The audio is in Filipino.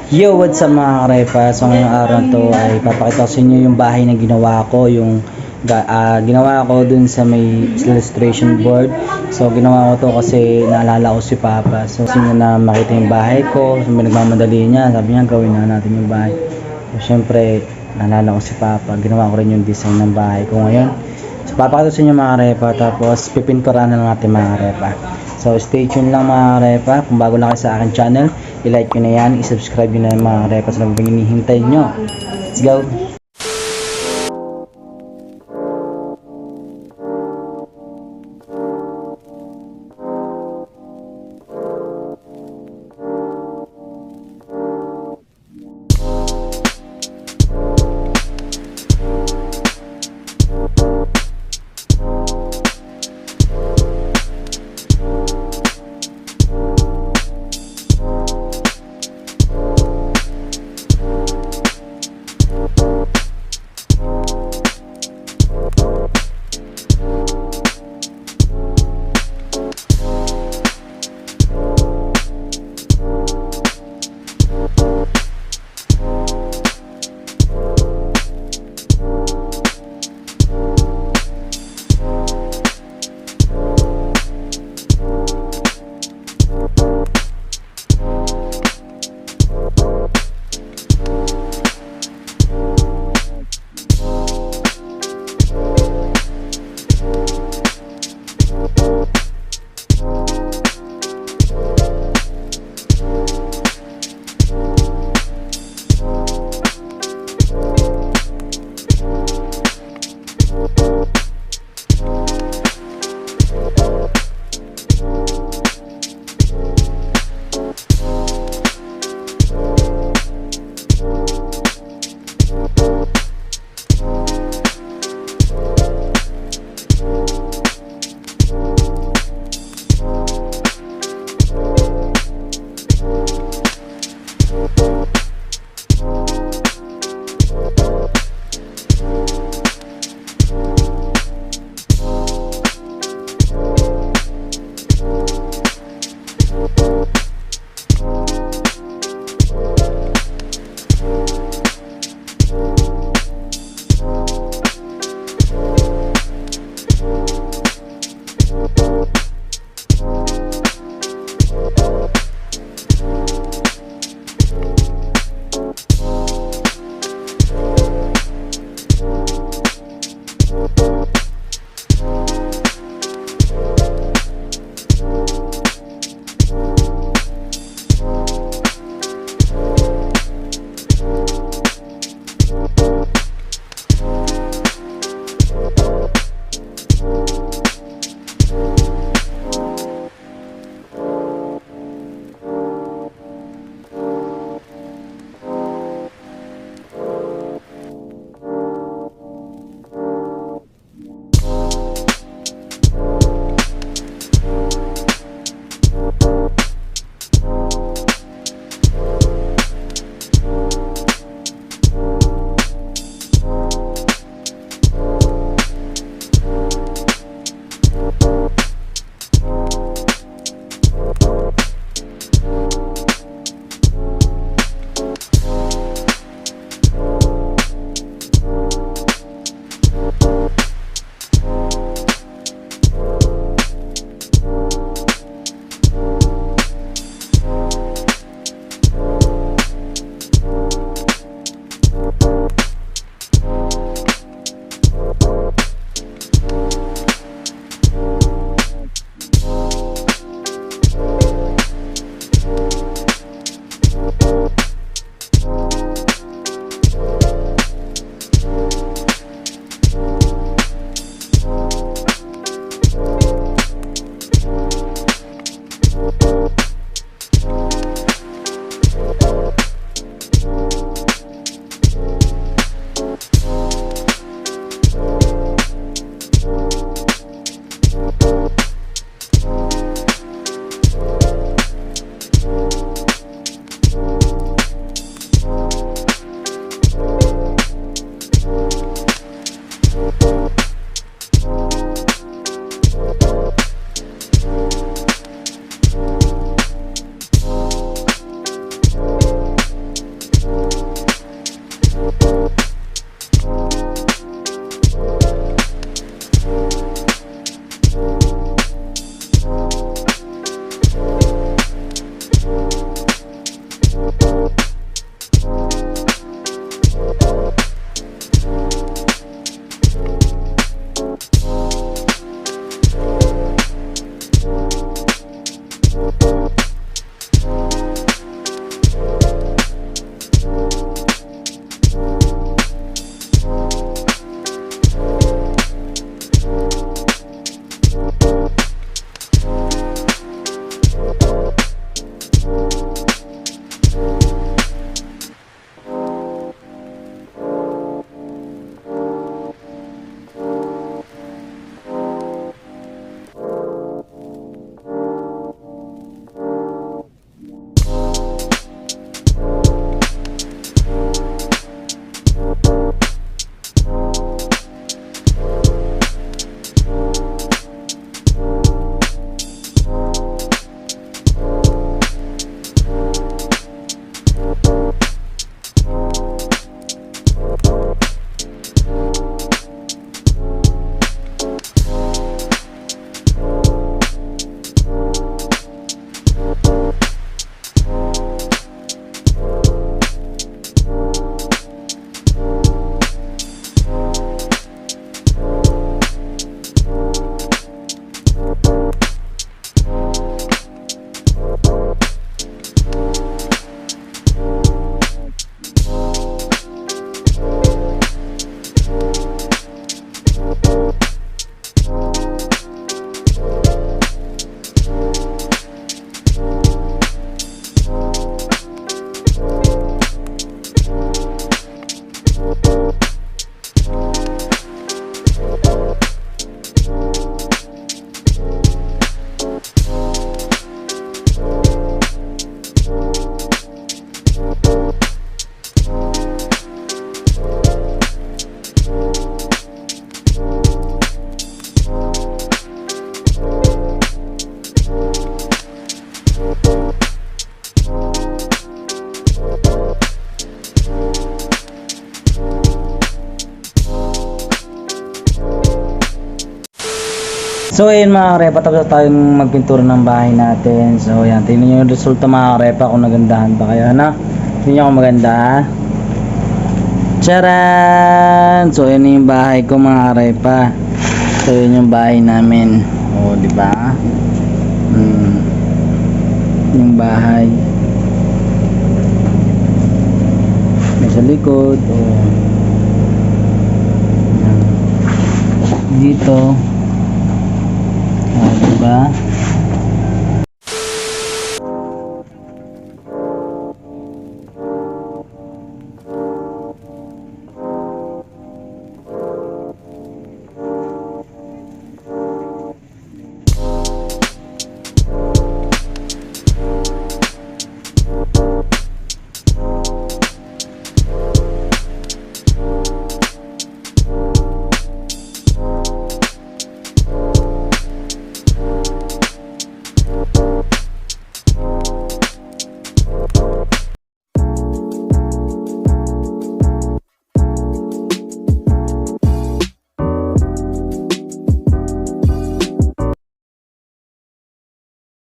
Yo, what's up mga karepa? So ngayong araw to ay papakita ko sa inyo yung bahay na ginawa ko, yung ginawa ko dun sa may illustration board. So ginawa ko to kasi naalala ko si Papa. So gusto niya na makita yung bahay ko. So may nagmamadali niya, sabi niya gawin na natin yung bahay. So syempre naalala ko si Papa, ginawa ko rin yung design ng bahay ko ngayon. So papakita sa inyo mga karepa, tapos pipinturahan na lang natin mga karepa. So stay tuned lang mga karepa. Kung bago lang kayo sa akin channel, i-like nyo na yan, i-subscribe nyo na yan mga karepa sa mga hinihintay nyo. Let's go! So ayun mga karepa, tapos na tayong magpintura ng bahay natin. So ayan, tingnan nyo yung resulta mga karepa kung nagandahan ba kayo, ano? Tingnan nyo kung maganda. Charan! So ayan yung bahay ko mga karepa. So yun yung bahay namin. O diba? Yung bahay. May sa likod. O dito. O diba?